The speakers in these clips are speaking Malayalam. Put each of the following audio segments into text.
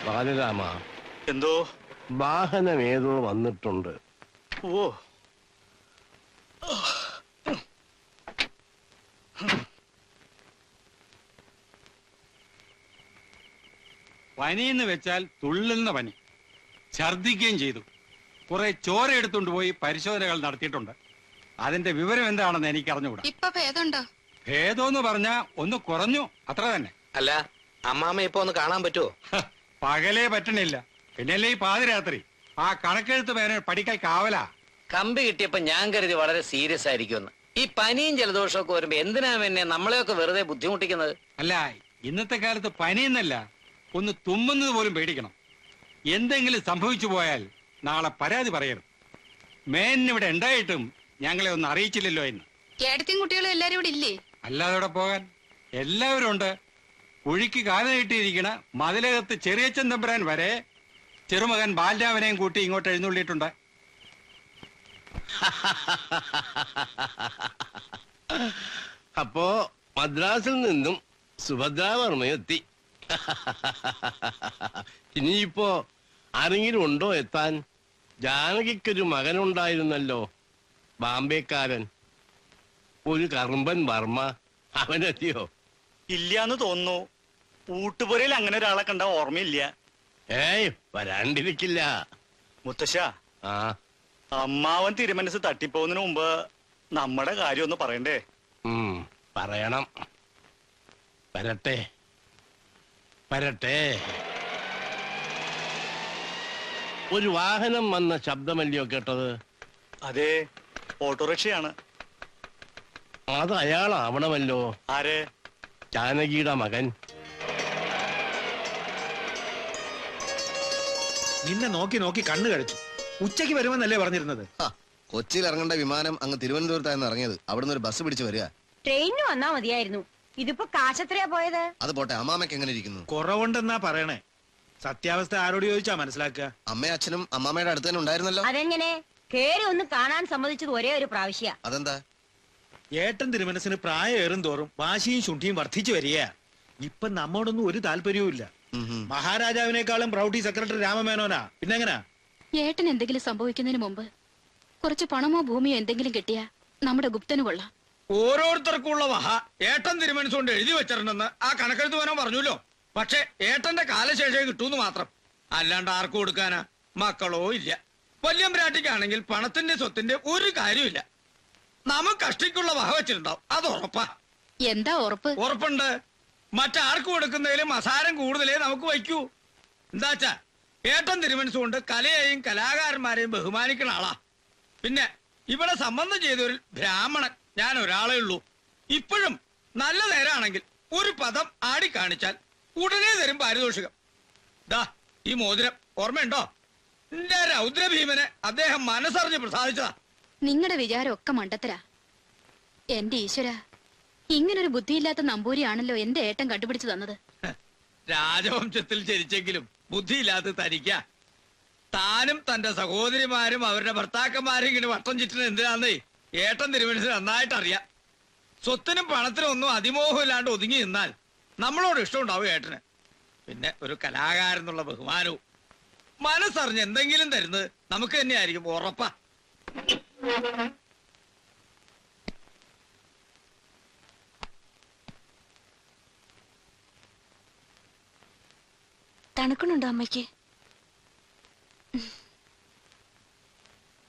ബാലരാമ, എന്തോ വാഹനം ഏതോ വന്നിട്ടുണ്ട്. ഓ പനിയെന്ന് വെച്ചാൽ തുള്ളുന്ന പനി. ഛർദിക്കുകയും ചെയ്തു. കുറെ ചോര എടുത്തുകൊണ്ട് പോയി പരിശോധനകൾ നടത്തിയിട്ടുണ്ട്. അതിന്റെ വിവരം എന്താണെന്ന് എനിക്ക് അറിഞ്ഞുകൂടാ. ഇപ്പൊ ഭേദമുണ്ടോ? ഭേദമെന്ന് പറഞ്ഞാ ഒന്ന് കുറഞ്ഞു, അത്ര തന്നെ. അല്ല, അമ്മാമ്മ ഇപ്പൊ ഒന്ന് കാണാൻ പറ്റുമോ? പകലേ പറ്റണില്ല, പിന്നല്ലേ ഈ പാതിരാത്രി. ആ കണക്കെഴുത്ത് പേരെ പഠിക്കാൻ കാവലാ. കമ്പി കിട്ടിയപ്പോ ഞാൻ കരുതി വളരെ സീരിയസ് ആയിരിക്കുമെന്ന്. ഈ പനിയും ജലദോഷവും ഒക്കെ വരുമ്പോ എന്തിനാ എന്നെ നമ്മളെയൊക്കെ വെറുതെ ബുദ്ധിമുട്ടിക്കുന്നത്? അല്ല, ഇന്നത്തെ കാലത്ത് പനിയെന്നല്ല, ഒന്ന് തുമ്മുന്നത് പോലും പേടിക്കണം. എന്തെങ്കിലും സംഭവിച്ചു പോയാൽ നാളെ പരാതി പറയരുത്. മേനിവിടെ ഉണ്ടായിട്ടും ഞങ്ങളെ ഒന്ന് അറിയിച്ചില്ലല്ലോ എന്ന്. ഏടത്തിയും കുട്ടികളും എല്ലാരും ഇവിടെ ഇല്ലേ? അല്ലാതെ ഇവിടെ പോകാൻ എല്ലാവരും ഉണ്ട്. കുഴിക്ക് കാല നീട്ടിയിരിക്കണ മതിലകത്ത് ചെറിയച്ചൻ തമ്പുരാൻ വരെ ചെറുമകൻ ബാലരാമനെയും കൂട്ടി ഇങ്ങോട്ട് എഴുന്നള്ളിയിട്ടുണ്ട്. അപ്പോ മദ്രാസിൽ നിന്നും സുഭദ്രാവർമ്മയെത്തി. ഇനിയിപ്പോ ആരെങ്കിലും ഉണ്ടോ എത്താൻ? ജാനകിക്കൊരു മകനുണ്ടായിരുന്നല്ലോ, ബാംബേക്കാരൻ, ഒരു കറുമ്പൻ വർമ്മ. അവനെത്തിയോ? ഇല്ലാന്ന് തോന്നുന്നു. ഊട്ടുപുരയിൽ അങ്ങനെ ഒരാളെ കണ്ട ഓർമ്മയില്ല. ഏയ്, വരാണ്ടിരിക്കില്ല. മുത്തശ്ശ, ആ, അമ്മാവൻ തിരുമനസ് തട്ടിപ്പോകുന്നതിന് മുമ്പ് നമ്മുടെ കാര്യം ഒന്ന് പറയണ്ടേ? പറയണം. വരട്ടെ വരട്ടെ. ഒരു വാഹനം വന്ന ശബ്ദമല്ലയോ കേട്ടത്? അതെ, ഓട്ടോറിക്ഷയാണ്. അത് അയാളാവണമല്ലോ. ആരെ? ജാനകിയുടെ മകൻ. നിന്നെ നോക്കി നോക്കി കണ്ണു കഴിച്ചു. ഉച്ചയ്ക്ക് വരുമെന്നല്ലേ പറഞ്ഞിരുന്നത്? കൊച്ചിയിൽ ഇറങ്ങേണ്ട വിമാനം അങ്ങ് തിരുവനന്തപുരത്തായിരുന്നു ഇറങ്ങിയത്. അവിടുന്ന് ഒരു ബസ് പിടിച്ച് വരിക. ട്രെയിനിന് വന്നാ മതിയായിരുന്നു. ഇതിപ്പോ കാശത്രയാ പോയത്? അത് പോട്ടെ, അമ്മാമ്മക്ക് എങ്ങനെ ഇരിക്കുന്നു? കുറവുണ്ടെന്നാ പറയണേ. സത്യാവസ്ഥ ആരോട് ചോദിച്ചാ മനസ്സിലാക്കുക? അമ്മയും അച്ഛനും അമ്മാമ്മയുടെ അടുത്ത് തന്നെ ഉണ്ടായിരുന്നല്ലോ. അതെങ്ങനെ? കേറി ഒന്ന് കാണാൻ സമ്മതിച്ചത് ഒരേ ഒരു പ്രാവശ്യ. അതെന്താ? ഏട്ടൻ തിരുമനസിന് പ്രായം ഏറും തോറും വാശിയും ശുണ്ഠിയും വർദ്ധിച്ചു വരിക. ഇപ്പൊ നമ്മോടൊന്നും ഒരു താല്പര്യവും ഇല്ല. മഹാരാജാവിനേക്കാളും പ്രൗഢി സെക്രട്ടറി രാമമേനോനാ. പിന്നെങ്ങനാ? ഏട്ടൻ എന്തെങ്കിലും സംഭവിക്കുന്നതിന് മുമ്പ് കുറച്ച് പണമോ ഭൂമിയോ എന്തെങ്കിലും കിട്ടിയാ നമ്മുടെ ഗുപ്തന് കൊള്ളാം. ഓരോരുത്തർക്കുള്ള മഹ ഏട്ടൻ തിരുമനസുകൊണ്ട് എഴുതി വെച്ചിട്ടുണ്ടെന്ന് ആ കണക്കെഴുത്ത് വേനോ പറഞ്ഞല്ലോ. പക്ഷെ ഏട്ടന്റെ കാലശേഷം കിട്ടൂന്ന് മാത്രം. അല്ലാണ്ട് ആർക്കും കൊടുക്കാനാ? മക്കളോ ഇല്ല. വല്യമ്പ്രാട്ടിക്കാണെങ്കിൽ പണത്തിന്റെ സ്വത്തിന്റെ ഒരു കാര്യമില്ല. നമുക്ക് കഷ്ടിക്കുള്ള വഹ വെച്ചിട്ടുണ്ടാവും, അത് ഉറപ്പാ. എന്താ ഉറപ്പ്? ഉറപ്പുണ്ട്. മറ്റാർക്ക് കൊടുക്കുന്നതിലും അസാരം കൂടുതലേ നമുക്ക് വയ്ക്കൂ. എന്താച്ചാ ഏട്ടൻ തിരുമനസുകൊണ്ട് കലയെയും കലാകാരന്മാരെയും ബഹുമാനിക്കുന്ന ആളാ. പിന്നെ ഇവിടെ സംബന്ധം ചെയ്തൊരു ബ്രാഹ്മണൻ ഞാൻ ഒരാളേ ഉള്ളൂ. ഇപ്പോഴും നല്ല നേരാണെങ്കിൽ ഒരു പദം ആടിക്കാണിച്ചാൽ ഉടനെ തരും പാരിതോഷികം. ദാ ഈ മോതിരം ഓർമ്മയുണ്ടോ? എന്റെ രൗദ്രഭീമനെ അദ്ദേഹം മനസ്സറിഞ്ഞ് പ്രസാദിച്ചതാ. നിങ്ങളുടെ വിചാരം ഒക്കെ മണ്ടത്തരാ. എന്റെ ഈശ്വര, ഇങ്ങനൊരു ബുദ്ധിയില്ലാത്ത നമ്പൂരിയാണല്ലോ എന്റെ ഏട്ടൻ കണ്ടുപിടിച്ചു തന്നത്. രാജവംശത്തിൽ ജനിച്ചെങ്കിലും ബുദ്ധിയില്ലാത്ത തനിക്ക. താനും തന്റെ സഹോദരിമാരും അവരുടെ ഭർത്താക്കന്മാരും ഇങ്ങനെ വട്ടം ചുറ്റുന്നത് എന്തിനാന്നേ ഏട്ടൻ തിരുമനസിന് നന്നായിട്ട് അറിയാം. സ്വത്തിനും പണത്തിനും ഒന്നും അതിമോഹം ഇല്ലാണ്ട് ഒതുങ്ങി നിന്നാൽ നമ്മളോട് ഇഷ്ടമുണ്ടാവും ഏട്ടന്. പിന്നെ ഒരു കലാകാരൻ എന്നുള്ള ബഹുമാനവും. മനസ്സറിഞ്ഞ് എന്തെങ്കിലും തരുന്നത് നമുക്ക് തന്നെയായിരിക്കും, ഉറപ്പാ. തണുക്കണുണ്ടോ അമ്മയ്ക്ക്?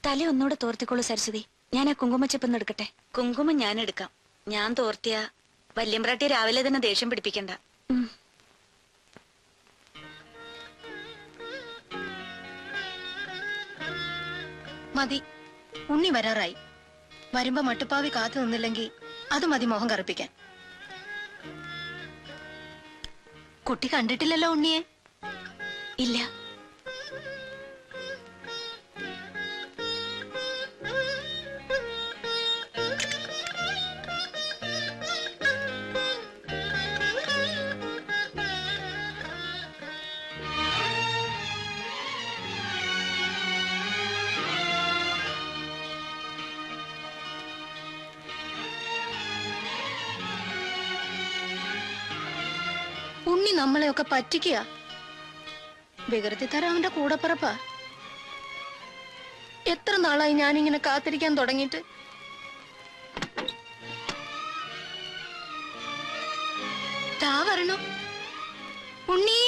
തല ഒന്നുകൂടെ തോർത്തിക്കോളൂ സരസ്വതി. ഞാൻ ആ കുങ്കുമച്ചെപ്പൊന്ന് എടുക്കട്ടെ. കുങ്കുമം ഞാൻ എടുക്കാം. ഞാൻ തോർത്തിയ വല്യമ്പ്രാട്ടി രാവിലെ തന്നെ ദേഷ്യം പിടിപ്പിക്കണ്ട. മതി, ഉണ്ണി വരാറായി. വരുമ്പോ മട്ടുപ്പാവി കാത്തു നിന്നില്ലെങ്കിൽ അത് മതി മോഹം കറുപ്പിക്കാൻ. കുട്ടി കണ്ടിട്ടില്ലല്ലോ ഉണ്ണിയെ? ഇല്ല. ഉണ്ണി നമ്മളെയൊക്കെ പറ്റിക്കുക. വികൃതി തരം അവന്റെ കൂടപ്പിറപ്പാ. എത്ര നാളായി ഞാനിങ്ങനെ കാത്തിരിക്കാൻ തുടങ്ങിയിട്ട്. ദാ വരണം ഉണ്ണി.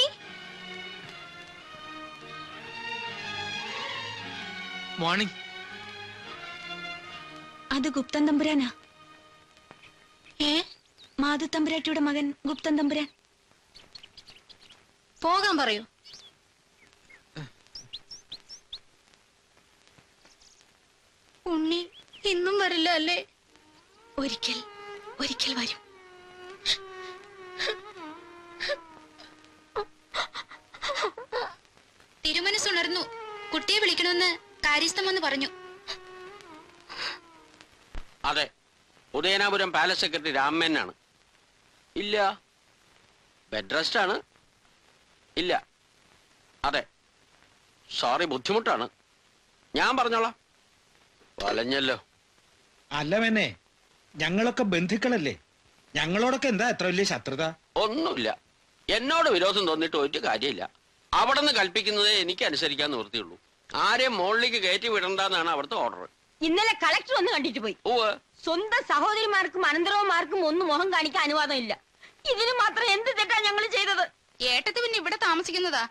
മോർണിംഗ്. അത് ഗുപ്തൻ തമ്പുരാനാ. ഏ മാധു തമ്പുരാട്ടിയുടെ മകൻ ഗുപ്തൻ തമ്പുരാൻ. പോകാൻ പറയൂ. ഉണ്ണി ഇന്നും വരില്ല അല്ലേ? ഒരിക്കൽ ഒരിക്കൽ വരും. തിരുമനസ്സുണർന്നു. കുട്ടിയെ വിളിക്കണമെന്ന് കാര്യസ്ഥം വന്ന് പറഞ്ഞു. അതെ, ഉദയനാപുരം പാലസ് സെക്രട്ടറി രാമനാണ്. ഇല്ല, ബെഡ് റെസ്റ്റ് ആണ്. ഇല്ല, അതെ, സോറി, ബുദ്ധിമുട്ടാണ്. ഞാൻ പറഞ്ഞോളാം. വലഞ്ഞല്ലോ. അല്ല മെന്നെ, ഞങ്ങളൊക്കെ ബന്ധുക്കളല്ലേ, ഞങ്ങളോടൊക്കെ എന്താ എത്ര വലിയ ശത്രുത? ഒന്നുമില്ല, എന്നോട് വിരോധം തോന്നിയിട്ട് ഒരു കാര്യമില്ല. അവിടെ നിന്ന് കൽപ്പിക്കുന്നതേ എനിക്ക് അനുസരിക്കാൻ നിവൃത്തിയുള്ളൂ. ആരെയും മുകളിലേക്ക് കയറ്റി വിടണ്ടെന്നാണ് അവിടുത്തെ ഓർഡർ. ഇന്നലെ കളക്ടർ ഒന്ന് കണ്ടിട്ട് പോയി. സ്വന്തം സഹോദരിമാർക്കും അനന്തരവന്മാർക്കും ഒന്നും മുഖം കാണിക്കാൻ അനുവാദം ഇല്ല. ഇതിന് മാത്രം എന്ത് തെറ്റാ ഞങ്ങൾ ചെയ്തത്? ഏട്ടത്ത് പിന്നെ ഇവിടെ താമസിക്കുന്നതാ.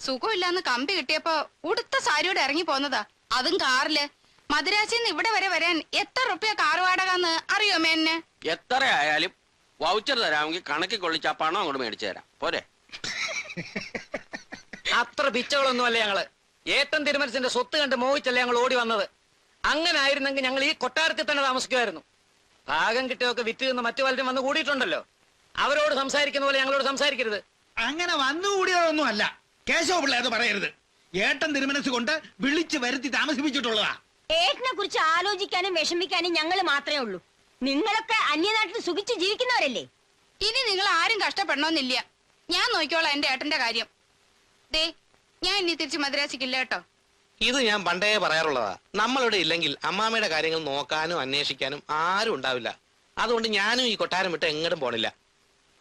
സുഖമില്ലാന്ന് കമ്പി കിട്ടിയപ്പോ ഉടുത്ത സാരിയോടെ ഇറങ്ങി പോന്നതാ, അതും കാറില്. മദ്രാസിന്ന് ഇവിടെ വരെ വരാൻ എത്ര റുപ്യ കാർ വാടകന്ന് അറിയോ മേന്നെ? എത്ര ആയാലും വൗച്ചർ തരാമെങ്കിൽ കണക്കി കൊള്ളിച്ച് ആ പണം അങ്ങോട്ട് മേടിച്ചു തരാം, പോരെ? അത്ര പിച്ചകളൊന്നുമല്ല ഞങ്ങള്. ഏട്ടൻ തിരുമനസിന്റെ സ്വത്ത് കണ്ട് മോഹിച്ചല്ലേ ഞങ്ങൾ ഓടി വന്നത്. അങ്ങനെ ആയിരുന്നെങ്കിൽ ഞങ്ങൾ ഈ കൊട്ടാരത്തിൽ തന്നെ താമസിക്കുമായിരുന്നു. ഭാഗം കിട്ടിയൊക്കെ വിറ്റ് നിന്ന് മറ്റു പലരും വന്ന് കൂടിയിട്ടുണ്ടല്ലോ. അവരോട് സംസാരിക്കുന്ന പോലെ ഞങ്ങളോട് സംസാരിക്കരുത്. അങ്ങനെ വന്നുകൂടിയതൊന്നും അല്ല കേശവ പിള്ള, അത് പറയരുത്. ഏട്ടൻ തിരുമനസ് കൊണ്ട് വിളിച്ചു വരുത്തി താമസിപ്പിച്ചിട്ടുള്ളതാ. ഏട്ടനെ കുറിച്ച് ആലോചിക്കാനും വിഷമിക്കാനും ഞങ്ങൾ മാത്രമേ ഉള്ളൂ. നിങ്ങളൊക്കെ അന്യനാട്ടിൽ സുഖിച്ച് ജീവിക്കുന്നവരല്ലേ. ഇനി നിങ്ങൾ ആരും കഷ്ടപ്പെടണമെന്നില്ല. ഞാൻ നോക്കിക്കോളാം എന്റെ ഏട്ടന്റെ കാര്യം. ദേ, ഞാൻ ഇനി തിരിച്ച് മദ്രാസിക്കില്ല കേട്ടോ. ഇത് ഞാൻ പണ്ടേ പറയാറുള്ളതാ. നമ്മളിവിടെ ഇല്ലെങ്കിൽ അമ്മാമ്മയുടെ കാര്യങ്ങൾ നോക്കാനും അന്വേഷിക്കാനും ആരും ഉണ്ടാവില്ല. അതുകൊണ്ട് ഞാനും ഈ കൊട്ടാരം വിട്ട് എങ്ങോട്ടും പോണില്ല.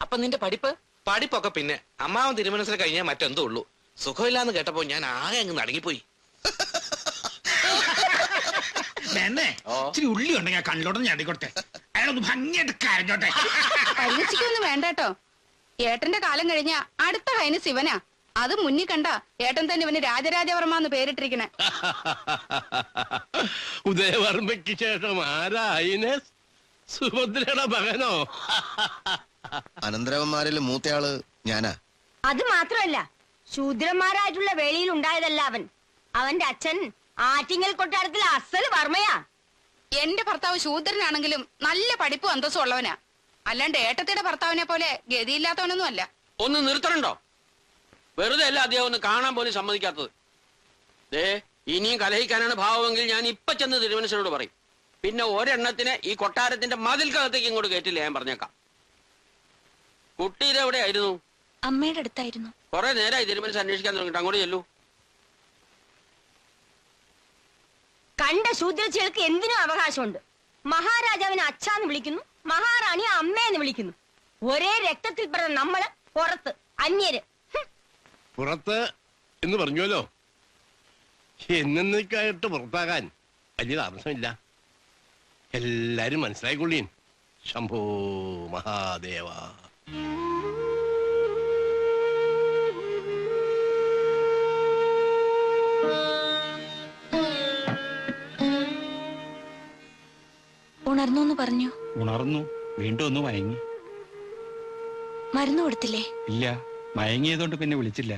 അപ്പൊ നിന്റെ പഠിപ്പ്? പഠിപ്പൊക്കെ പിന്നെ അമ്മാവൻ തിരുമനസിൽ കഴിഞ്ഞാൽ മറ്റെന്തോ ഉള്ളൂ. സുഖമില്ലാന്ന് കേട്ടപ്പോ ഞാൻ ആകെ അങ്ങ് നടുങ്ങിപ്പോയി. എന്നെ ഇച്ചിരി ഉള്ളി ഉണ്ടെങ്കിൽ കണ്ണിലോട്ട് ഞടിക്കോട്ടെ, അയാളൊന്ന് ഭംഗിയായിട്ട് കരഞ്ഞോട്ടെ. പരീക്ഷയ്ക്കൊന്നും വേണ്ട കേട്ടോ. ഏട്ടന്റെ കാലം കഴിഞ്ഞ അടുത്ത കൈന് ശിവനാ. അത് മുന്നിൽ കണ്ട ഏട്ടൻ തന്നെ ഇവന് രാജരാജവർമ്മ എന്ന് പേരിട്ടിരിക്കണേ. ഉദയവർമ്മയ്ക്ക് ശേഷം ആരാ ഐനസ്? സുഭദ്രയുടെ മകനോ? അനന്തരവന്മാരിൽ മൂത്തയാള് ഞാനാ. അത് മാത്രമല്ല, ശൂദ്രന്മാരായിട്ടുള്ള വേളിയിൽ ഉണ്ടായതല്ല അവൻ. അവന്റെ അച്ഛൻ ആറ്റിങ്ങൽ കൊട്ടാരത്തിൽ അസൽ വർമ്മയാ. എന്റെ ഭർത്താവ് ശൂദ്രനാണെങ്കിലും നല്ല പഠിപ്പും അന്തസ്സും ഉള്ളവനാ. അല്ലാണ്ട് ഏട്ടത്തിയുടെ ഭർത്താവിനെ പോലെ ഗതിയില്ലാത്തവനൊന്നും അല്ല. ഒന്ന് നിർത്തണുണ്ടോ? വെറുതെ അല്ല അദ്ദേഹം ഒന്ന് കാണാൻ പോലും സമ്മതിക്കാത്തത്. ദേ, ഇനിയും കലഹിക്കാനാണ് ഭാവമെങ്കിൽ ഞാൻ ഇപ്പൊ ചെന്ന് തിരുമനസിനോട് പറയും. പിന്നെ ഒരെണ്ണത്തിന് ഈ കൊട്ടാരത്തിന്റെ മതിൽക്കകത്തേക്ക് ഇങ്ങോട്ട് കയറ്റില്ല, ഞാൻ പറഞ്ഞേക്കാം. കുട്ടിയുടെ എവിടെ ആയിരുന്നു? അമ്മയുടെ അടുത്തായിരുന്നു. കുറെ നേരമായി തിരുമനസ് അന്വേഷിക്കാൻ തുടങ്ങിട്ട്. അങ്ങോട്ട് ചെല്ലൂ. കണ്ട ശൂദ്രച്ചികൾക്ക് എന്തിനും അവകാശമുണ്ട്. മഹാരാജാവിനെ അച്ഛാന്ന് വിളിക്കുന്നു, മഹാറാണി അമ്മയെന്ന് വിളിക്കുന്നു. ഒരേ രക്തത്തിൽ പിറന്ന നമ്മള് പുറത്ത്, അന്യര്. പുറത്ത് എന്ന് പറഞ്ഞുവല്ലോ. എന്നേക്കായിട്ട് പുറത്താകാൻ വലിയ താമസമില്ല. എല്ലാരും മനസ്സിലായിക്കൊള്ളീൻ. ശംഭോ മഹാദേവ. ഉണർന്നു എന്ന് പറഞ്ഞു. ഉണർന്നു, വീണ്ടും ഒന്ന് മയങ്ങി. മരുന്ന് കൊടുത്തില്ലേ? ഇല്ല, മയങ്ങിയതുകൊണ്ട് പിന്നെ വിളിച്ചില്ല.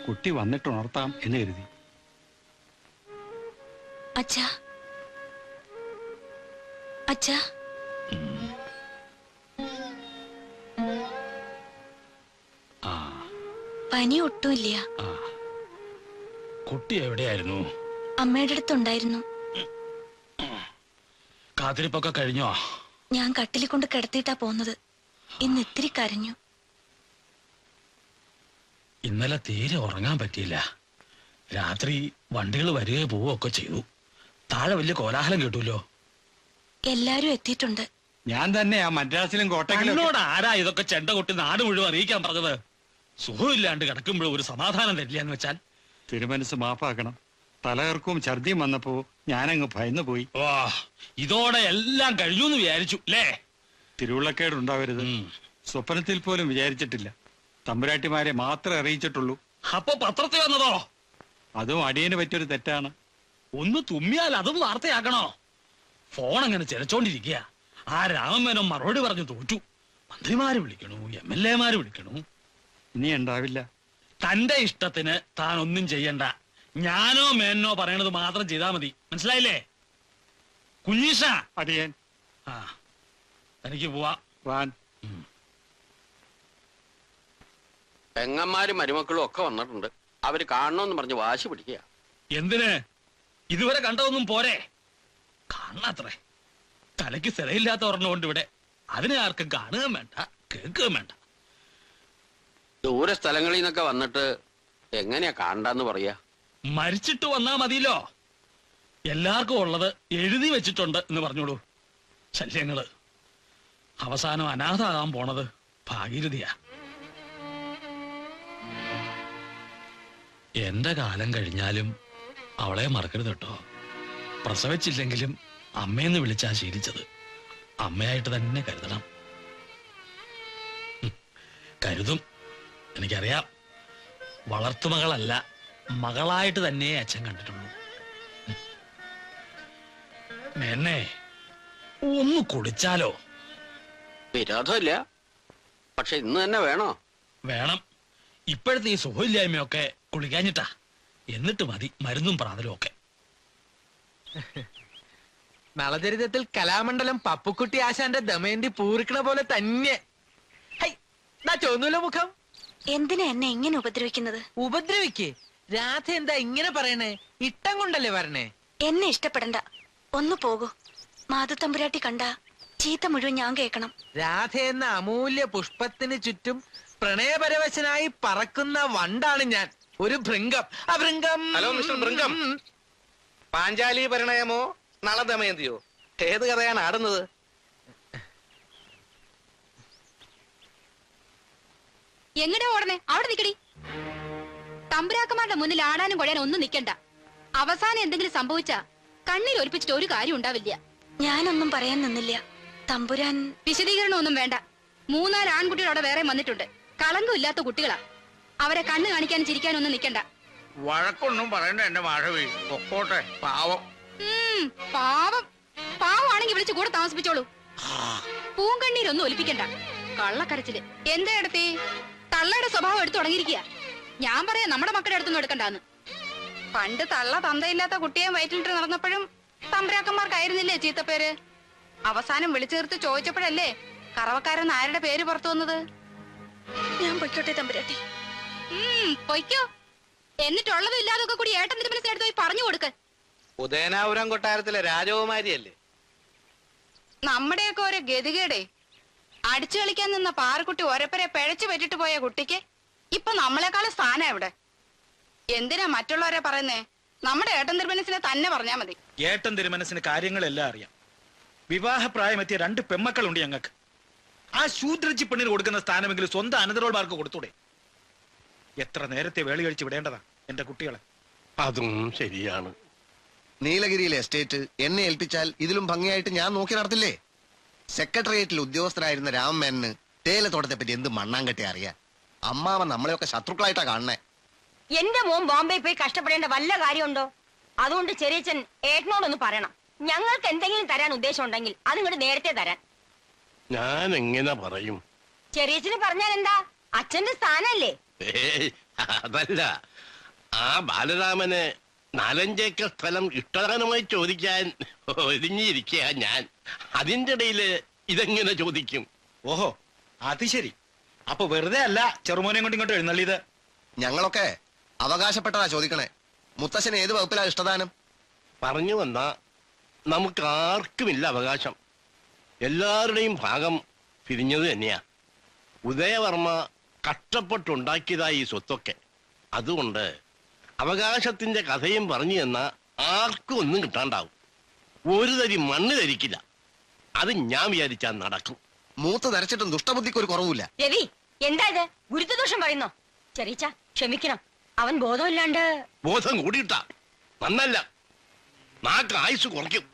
കുട്ടി വന്നിട്ട് ഉണർത്താം എന്ന് കരുതി. അച്ഛാ, അച്ഛാ, പനി ഒട്ടുമില്ല. കുട്ടി എവിടെയായിരുന്നു? അമ്മയുടെ അടുത്തുണ്ടായിരുന്നു. കാത്തിരിപ്പൊക്കെ കഴിഞ്ഞോ? ഞാൻ കട്ടിലിൽ കൊണ്ട് കിടത്തിയിട്ടാ പോന്നത്. ഇന്ന് ഇത്തിരി കരഞ്ഞു. ഇന്നലെ തീരെ ഉറങ്ങാൻ പറ്റിയില്ല. രാത്രി വണ്ടികൾ വരികയോ പോവുകയൊക്കെ ചെയ്തു. താഴെ വലിയ കോലാഹലം കേട്ടുല്ലോ. എല്ലാരും എത്തിയിട്ടുണ്ട്. ഞാൻ തന്നെയാ മദ്രാസിലും കോട്ടയിലും. എന്നോട് ആരാ ഇതൊക്കെ ചെണ്ട കൊട്ടി നാട് മുഴുവൻ അറിയിക്കാൻ പറഞ്ഞത്? സുഖമില്ലാണ്ട് കിടക്കുമ്പോഴും ഒരു സമാധാനം തരില്ല എന്ന് വെച്ചാൽ തിരുമനസ് മാപ്പാക്കണം. തലകർക്കും ഛർദിയും വന്നപ്പോ ഞാനങ്ങ് ഭയന്നു പോയി. വാ, ഇതോടെ എല്ലാം കഴിഞ്ഞു എന്ന് വിചാരിച്ചു അല്ലേ? തിരുവുള്ളക്കേടുണ്ടാവരുത്. സ്വപ്നത്തിൽ പോലും വിചാരിച്ചിട്ടില്ല. തമ്പുരാട്ടിമാരെ മാത്രമേ അറിയിച്ചിട്ടുള്ളൂ. അപ്പൊ പത്രത്തിൽ വന്നതോ? അതും അടിയന് പറ്റിയൊരു തെറ്റാണ്. ഒന്ന് തുമ്മിയാൽ അതും വാർത്തയാക്കണോ? ഫോൺ അങ്ങനെ ചിലച്ചോണ്ടിരിക്കുക. ആ രാമമേനോൻ മറുപടി പറഞ്ഞു തോറ്റു. മന്ത്രിമാര് വിളിക്കണു, MLA-മാര് വിളിക്കണു. ഇനി ഉണ്ടാവില്ല. തന്റെ ഇഷ്ടത്തിന് താൻ ഒന്നും ചെയ്യണ്ട. ഞാനോ മേനോ പറയണത് മാത്രം ചെയ്താ മതി. മനസ്സിലായില്ലേ കുഞ്ഞീഷ? അടിയൻ. ആ, തനിക്ക് പോവാ. വാൻ. പെങ്ങന്മാരും മരുമക്കളും ഒക്കെ വന്നിട്ടുണ്ട്. അവര് കാണണമെന്ന് പറഞ്ഞ് വാശി പിടിക്കുക. എന്തിന്? ഇതുവരെ കണ്ടതൊന്നും പോരെ? കാണാത്രേ. തലയ്ക്ക് സ്ഥലമില്ലാത്ത ഒരെണ്ണമുണ്ട് ഇവിടെ. അതിനെ ആർക്കും കാണുകയും വേണ്ട, കേൾക്കുകയും വേണ്ട. ദൂര സ്ഥലങ്ങളിൽ നിന്നൊക്കെ വന്നിട്ട് എങ്ങനെയാ കാണണ്ടെന്ന് പറയാ? മരിച്ചിട്ട് വന്നാ മതിയല്ലോ. എല്ലാവർക്കും ഉള്ളത് എഴുതി വെച്ചിട്ടുണ്ട് എന്ന് പറഞ്ഞോളൂ. ശല്യങ്ങള് അവസാനം അനാഥാകാൻ പോണത് ഭാഗീരഥിയാ. എന്റെ കാലം കഴിഞ്ഞാലും അവളെ മറക്കരുത് കേട്ടോ. പ്രസവിച്ചില്ലെങ്കിലും അമ്മയെന്ന് വിളിച്ചാ ശീലിച്ചത്. അമ്മയായിട്ട് തന്നെ കരുതണം. കരുതും, എനിക്കറിയാം. വളർത്തുമകളല്ല, മകളായിട്ട് തന്നെ അച്ഛൻ കണ്ടിട്ടുള്ളൂ. എന്നെ ഒന്ന് കുടിച്ചാലോ? വിരോധമില്ല, പക്ഷെ ഇന്ന് തന്നെ വേണോ? വേണം. ഇപ്പോഴത്തെ ഈ സുഖമില്ലായ്മയൊക്കെ കുളിക്കാഞ്ഞിട്ടാ. എന്നിട്ട് മതി മരുന്നും പ്രാതലും ഒക്കെ. നളചരിതത്തിൽ കലാമണ്ഡലം പപ്പുക്കുട്ടി ആശാന്റെ ദമയന്തി പൂരിക്കണ പോലെ തന്നെ. ചോന്നൂല മുഖം. എന്തിനാ എന്നെ ഇങ്ങനെ ഉപദ്രവിക്കുന്നത്? ഉപദ്രവിക്കേ? രാധ എന്താ ഇങ്ങനെ പറയണേ? ഇട്ടം കൊണ്ടല്ലേ വരണേ? എന്നെ ഇഷ്ടപ്പെടണ്ട, ഒന്ന് പോകൂ. മാധുത്തമ്പുരാട്ടി കണ്ട ചീത്ത മുഴുവൻ ഞാൻ കേൾക്കണം. രാധ എന്ന അമൂല്യ പുഷ്പത്തിന് ചുറ്റും പ്രണയപരവശനായി പറക്കുന്ന വണ്ടാണ് ഞാൻ, ഒരു ഭൃംഗം. ആ ഭൃംഗം. ഹലോ മിസ്റ്റർ ഭൃംഗം, പാഞ്ചാലി പരിണയമോ നളദമയന്തിയോ? ഏത് കഥയാണ് ആടുന്നത്? എങ്ങടെ ഓടണേ? അവിടെ നിക്കടി. തമ്പുരാക്കന്മാരുടെ മുന്നിൽ ആടാനും കൊഴയാനും ഒന്നും നിക്കണ്ട. അവസാനം എന്തെങ്കിലും സംഭവിച്ചാ കണ്ണിൽ ഒലിപ്പിച്ചിട്ട് ഒരു കാര്യം ഉണ്ടാവില്ല. ഞാനൊന്നും പറയാൻ നിന്നില്ല. തമ്പുരാൻ വിശദീകരണം ഒന്നും വേണ്ട. 3-4 ആൺകുട്ടികൾ അവിടെ വേറെ വന്നിട്ടുണ്ട്. കളങ്കം ഇല്ലാത്ത കുട്ടികളാ. അവരെ കണ്ണ് കാണിക്കാനും ചിരിക്കാനും ഒന്നും നിക്കണ്ട. വഴക്കൊന്നും പറയണ്ട എന്റെ മാധവി. പൊക്കോട്ടെ, പാവം. പാവം പാവമാണെങ്കിൽ വിളിച്ച് കൂടെ താമസിപ്പിച്ചോളൂ. പൂങ്കണ്ണീരൊന്നും ഒലിപ്പിക്കണ്ട. കള്ളക്കരച്ചില്. എന്താ എടുത്തി? തള്ളയുടെ സ്വഭാവം എടുത്തു തുടങ്ങിയിരിക്കുക. ഞാൻ പറയാ നമ്മുടെ മക്കളുടെ അടുത്തൊന്നും എടുക്കണ്ടാന്ന്. പണ്ട് തള്ള തന്തയില്ലാത്ത കുട്ടിയെ വയറ്റിലിട്ട് നടന്നപ്പോഴും തമ്പുരാക്കന്മാർക്കായിരുന്നില്ലേ ചീത്തപ്പേര്? അവസാനം വിളിച്ചേർത്ത് ചോദിച്ചപ്പോഴല്ലേ കറവക്കാരൻ ആരുടെ പേര് പുറത്തു വന്നത്? ഞാൻ പൊയ്ക്കോട്ടെ തമ്പുരാട്ടി. പൊയ്ക്കോ. എന്നിട്ടുള്ളതും ഇല്ലാതൊക്കെ കൂടി ഏട്ടൻ തിരുമനസിനടുത്ത് പോയി പറഞ്ഞു കൊടുക്ക്. ഉദയനാപുരം കൊട്ടാരത്തിലെ രാജകുമാരിയല്ലേ? നമ്മുടെയൊക്കെ ഒരു ഗതികേടേ. അടിച്ചു കളിക്കാൻ നിന്ന പാറക്കുട്ടി ഒരപ്പരെ പിഴച്ചു പറ്റിട്ട് പോയ കുട്ടിക്ക് ഇപ്പൊ നമ്മളെക്കാളും സ്ഥാനം എവിടെ? എന്തിനാ മറ്റുള്ളവരെ പറയുന്നേ? നമ്മുടെ ഏട്ടൻ തിരുമനസിനെ തന്നെ പറഞ്ഞാ മതി. ഏട്ടൻ തിരുമനസിന് കാര്യങ്ങളെല്ലാം അറിയാം. വിവാഹപ്രായമെത്തിയ 2 പെമ്മക്കളുണ്ട് ഞങ്ങൾക്ക്. ആ ശൂദ്രജി പെണ്ണിന് കൊടുക്കുന്ന സ്ഥാനമെങ്കിലും സ്വന്തം അനന്തരോൾമാർക്ക് കൊടുത്തൂടെ? എത്ര നേരത്തെ വേളി കഴിച്ച് വിടേണ്ടതാ എന്റെ കുട്ടികളെ. അതും ശരിയാണ്. നീലഗിരിയിലെ എസ്റ്റേറ്റ് എന്നെ ഏൽപ്പിച്ചാൽ ഇതിലും ഭംഗിയായിട്ട് ഞാൻ നോക്കി നടത്തില്ലേ? സെക്രട്ടേറിയറ്റിൽ ഉദ്യോഗസ്ഥരായിരുന്ന രാമമേനന് തേയിലത്തോട്ടത്തെ പറ്റി എന്ത് മണ്ണാങ്കട്ടെ അറിയാം. അമ്മാവൻ നമ്മളെയൊക്കെ ശത്രുക്കളായിട്ടാ കാണണേ. എന്റെ മോൻ ബോംബെ പോയി കഷ്ടപ്പെടേണ്ട വല്ല കാര്യമുണ്ടോ? അതുകൊണ്ട് ചെറിയച്ഛൻ ഏട്ടനോടൊന്ന് പറയണം. ഞങ്ങൾക്ക് എന്തെങ്കിലും തരാൻ ഉദ്ദേശം ഉണ്ടെങ്കിൽ അതിങ്ങോട്ട് നേരത്തെ തരാൻ. ഞാൻ എങ്ങനെ പറയും? ചെറിയച്ഛന് പറഞ്ഞാൽ എന്താ? അച്ഛന്റെ സ്ഥാനല്ലേ? അതല്ല, ആ ബാലരാമന് 4-5 ഏക്കർ സ്ഥലം ഇഷ്ടദാനമായി ചോദിക്കാൻ ഒരുങ്ങിയിരിക്കുക ഞാൻ. അതിന്റെ ഇടയില് ഇതെങ്ങനെ ചോദിക്കും? ഓഹോ, അത് ശരി. അപ്പൊ വെറുതെ അല്ല ചെറുമോനെ കൊണ്ട് ഇങ്ങോട്ട് എഴുന്നള്ളിയത്. ഞങ്ങളൊക്കെ അവകാശപ്പെട്ടതാ ചോദിക്കണേ. മുത്തശ്ശന് ഏത് വകുപ്പിലാ ഇഷ്ടദാനം? പറഞ്ഞു വന്നാ നമുക്ക് ആർക്കുമില്ല അവകാശം. എല്ലാവരുടെയും ഭാഗം പിരിഞ്ഞത് തന്നെയാ. ഉദയവർമ്മ കഷ്ടപ്പെട്ടുണ്ടാക്കിയതായി ഈ സ്വത്തൊക്കെ. അതുകൊണ്ട് അവകാശത്തിന്റെ കഥയും പറഞ്ഞു തന്നാ ആർക്കും ഒന്നും കിട്ടാണ്ടാവും. ഒരു തരി മണ്ണ് ധരിക്കില്ല. അത് ഞാൻ വിചാരിച്ചാൽ നടക്കും. മൂത്ത് ധരിച്ചിട്ടും ദുഷ്ടബുദ്ധിക്ക് ഒരു കുറവില്ല. രവി, എന്താ ഇത്? ഗുരുത്വദോഷം പറയുന്നോ? ചെറിയച്ച ക്ഷമിക്കണം. അവൻ ബോധമില്ലാണ്ട് ബോധം കൂടിയിട്ടാ നന്നല്ല നാക്ക് ആയുസ് കുറയ്ക്കും